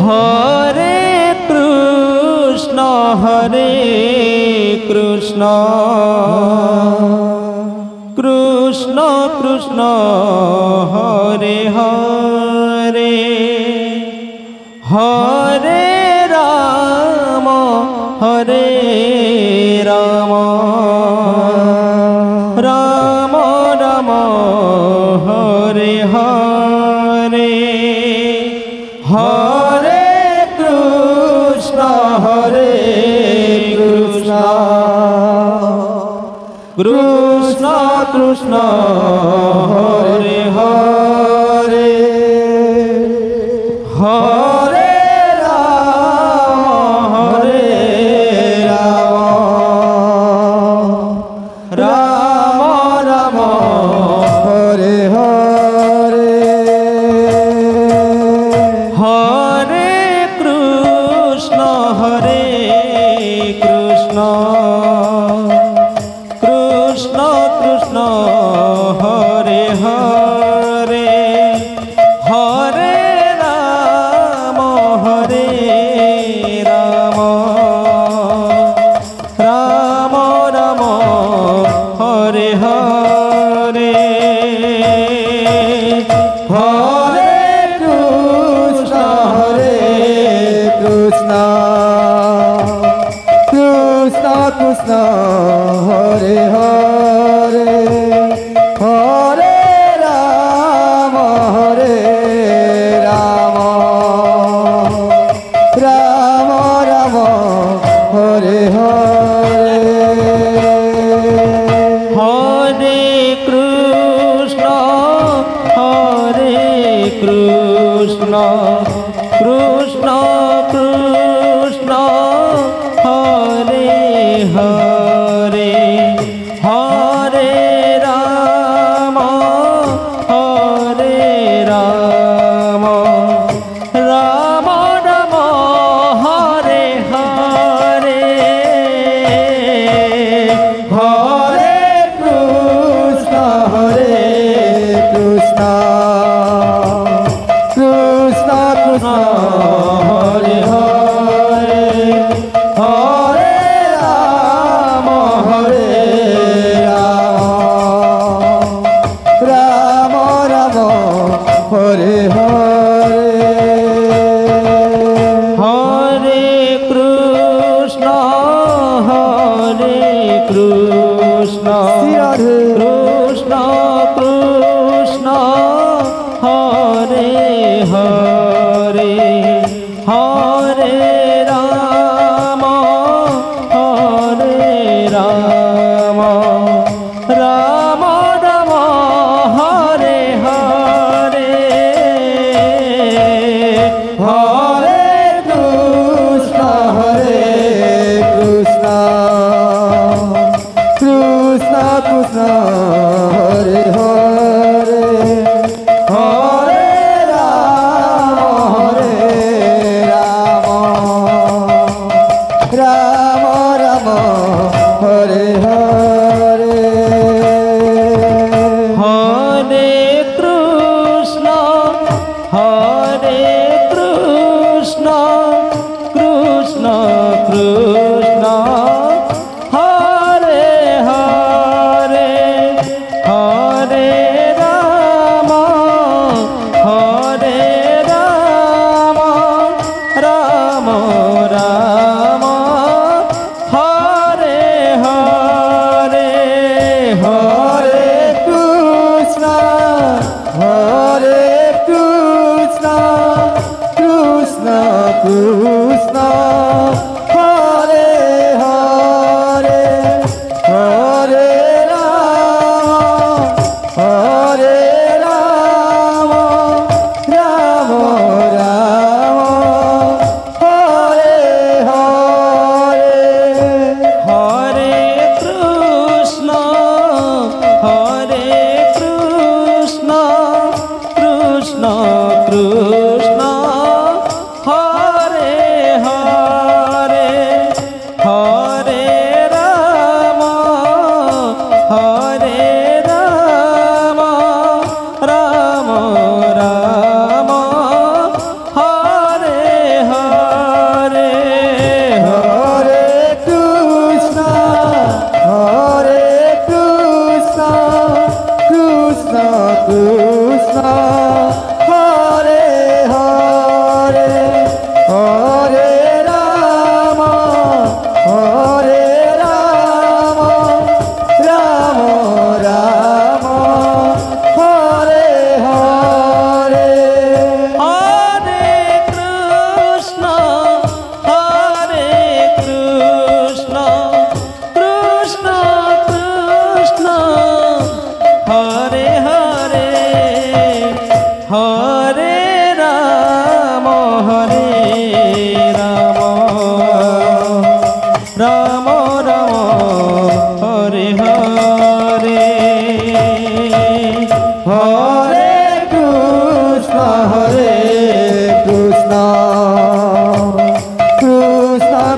Hare Krishna Krishna Krishna Hare Hare Hare Ram Ram Ram Hare Hare Hare Krishna Krishna Krishna Hare Hare Hare Ram Ram Ram Hare Hare Hare Krishna Krishna Krishna Hare Hare Hare Ram Ram Ram Hare Hare Hare Krishna Krishna Krishna Hare Hare Hare Ram Ram Ram Hare Hare Hare Krishna Krishna Krishna Hare Hare Hare Ram Ram Ram Hare Hare Hare Krishna Krishna Hare Hare Hare Ram Ram Ram Hare Hare Hare Krishna Krishna Krishna Hare Hare Hare Ram Ram Ram Hare Hare Hare Krishna Krishna Hare Hare Hare Ram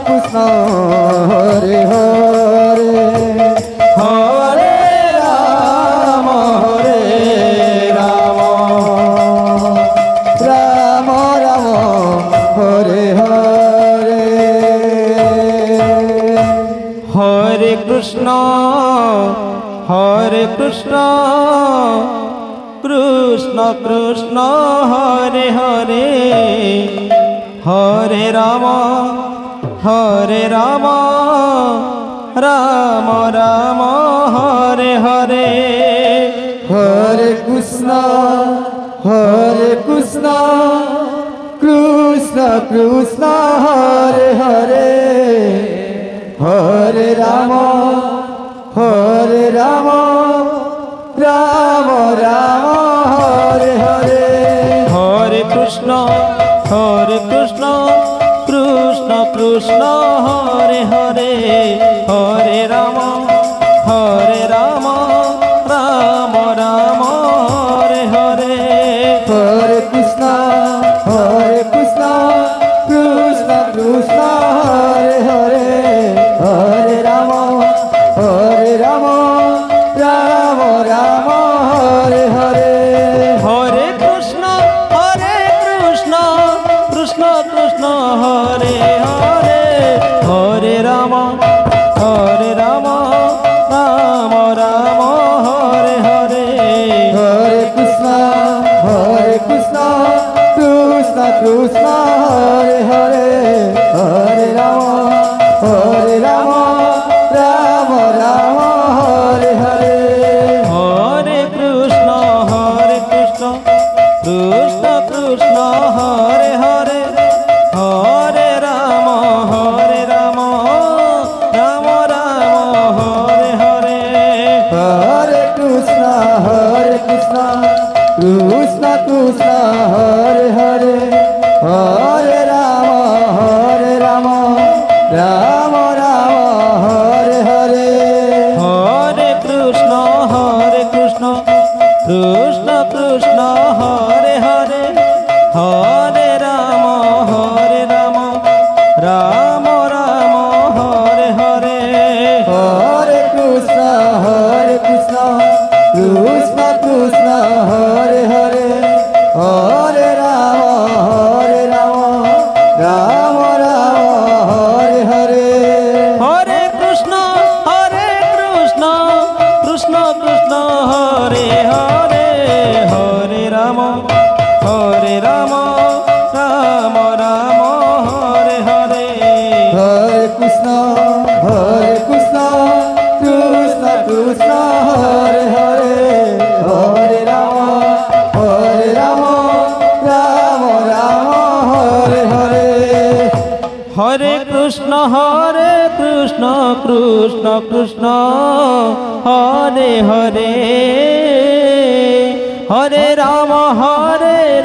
Krishna Hare Hare Hare Ram Ram Ram Ram Hare Hare Hare Krishna Krishna Krishna Hare Hare Hare Ram Ram Ram Hare Hare Hare Krishna Krishna Krishna Hare Hare Hare Ram Ram Ram Hare Hare Hare Krishna Krishna Krishna Hare Hare Hare Ram Ram Ram Hare Hare Hare Krishna Krishna Krishna Hare Hare Hare Ram Ram Ram Hare Hare Hare Krishna Krishna Krishna Hare Hare Hare Ram Ram Ram Hare Hare Hare Krishna Krishna Krishna Hare Hare Hare Ram Ram Ram Hare Hare Hare Krishna Krishna Krishna Hare Hare Hare Ram Ram Ram Hare Hare Hare Krishna Krishna Krishna Hare Hare Hare Ram Ram Ram Hare Hare Hare Krishna Krishna Krishna Hare Hare Hare Ram Ram Ram Hare Hare Hare Krishna Krishna Krishna Hare Hare Hare Ram Ram Hare Hare Hare Krishna Krishna Krishna Hare Hare Hare Ram Ram Ram Hare Hare Hare Krishna Krishna Krishna Hare Hare Hare Ram Ram Hare Hare Hare Krishna Krishna Krishna Hare Hare Hare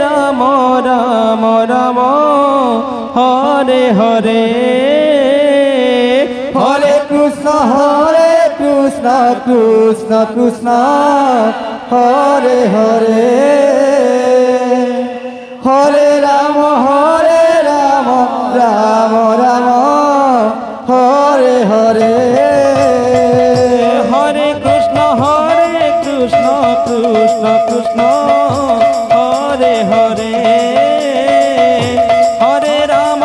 Ram Ram Ram Hare Hare Hare Krishna Krishna Hare Hare Hare Ram Ram Hare Hare Hare Krishna Krishna Krishna Hare Hare Hare Ram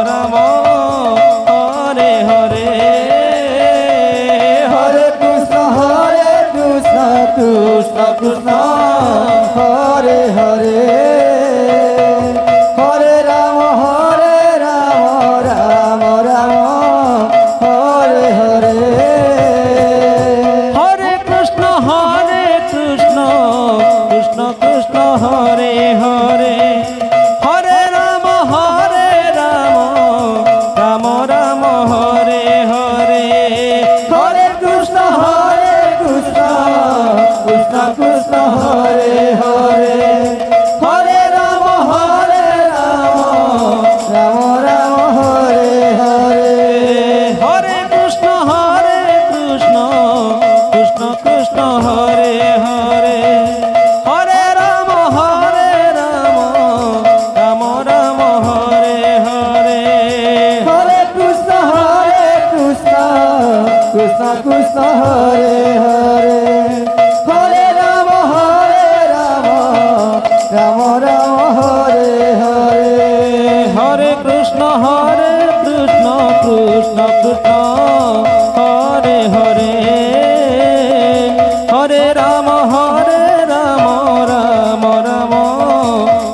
Ram Hare Hare Hare Krishna Krishna Hare Hare Hare Ram Ram Hare Hare Hare Krishna Hare Hare Hare Krishna Krishna Krishna Hare Hare Hare Ram Ram Ram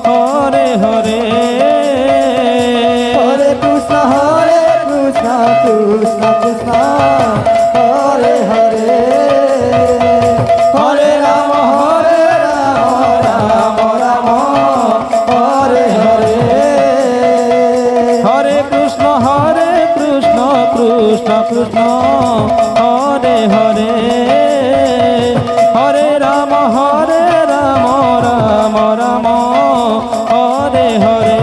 Hare Hare Hare Krishna Krishna Krishna Hare Hare Hare Ram Ram Ram Hare Hare Hare Krishna Krishna Krishna Hare Hare Hare Ram Ram Ram Hare Hare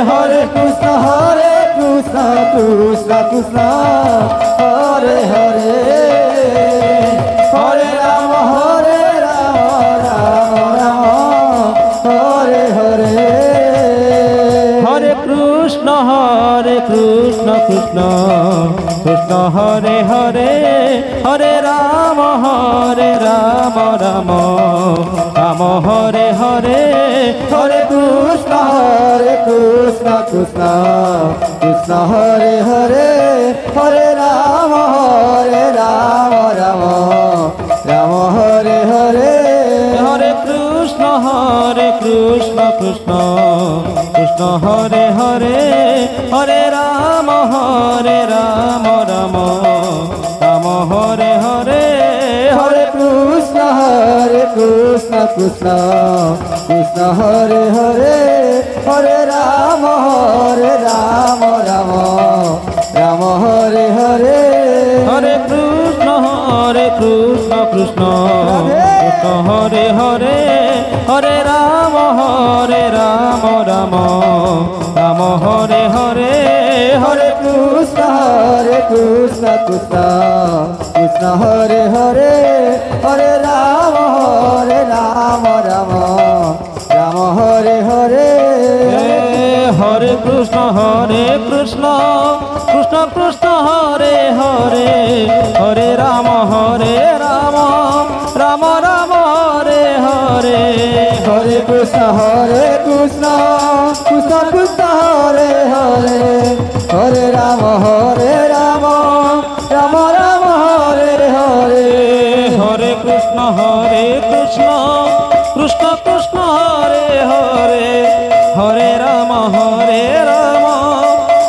Hare Krishna Krishna Krishna Hare Hare Hare Ram Ram Hare Hare Hare Krishna Krishna Krishna Hare Hare Hare Ram Ram Ram Hare Hare Hare Krishna Krishna Krishna Hare Hare Hare Ram Ram Ram Hare Hare Hare Krishna Krishna Krishna Hare Hare Hare Ram Ram Ram Hare Hare Hare Krishna Krishna Krishna Hare Hare Hare Ram Ram Ram Hare Hare Hare Krishna Krishna Krishna Hare Hare Hare Ram Ram Ram Hare Hare Hare Krishna Krishna Krishna Hare Hare Hare Ram Ram Ram Hare Hare Hare Krishna Krishna Krishna Hare Hare Hare Ram Ram Ram Hare Hare Hare Krishna Krishna Krishna Hare Hare Hare Ram Ram Ram Hare Hare Hare Krishna Krishna Krishna Hare Hare Hare Ram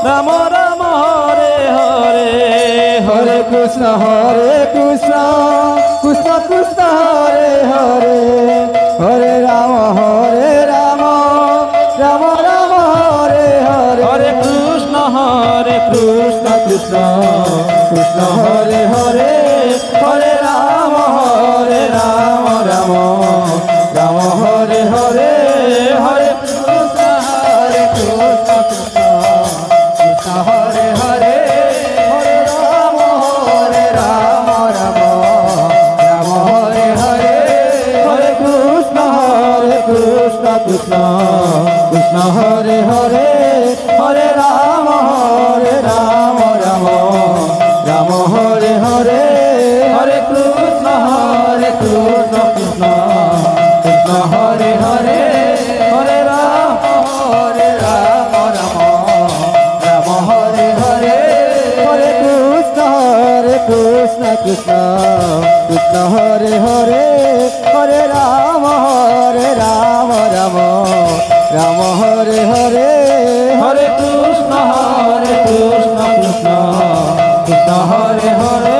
Ram Ram Hare Hare Hare Krishna Krishna Krishna Hare Hare Hare Ram Ram Ram Hare Hare Hare Krishna Krishna Krishna Krishna Hare Hare Hare Ram Ram Ram Hare Hare Hare Krishna Krishna Krishna Hare Hare Hare Ram Ram Ram Hare Hare Hare Krishna Krishna Krishna Hare Hare Hare Ram Ram Ram Hare Hare Hare Krishna Krishna Krishna Hare Hare Hare Ram Ram Ram Hare Hare Hare Krishna Krishna Krishna Hare Hare Hare Ram Ram Ram Hare Hare Hare Krishna Krishna Krishna Hare Hare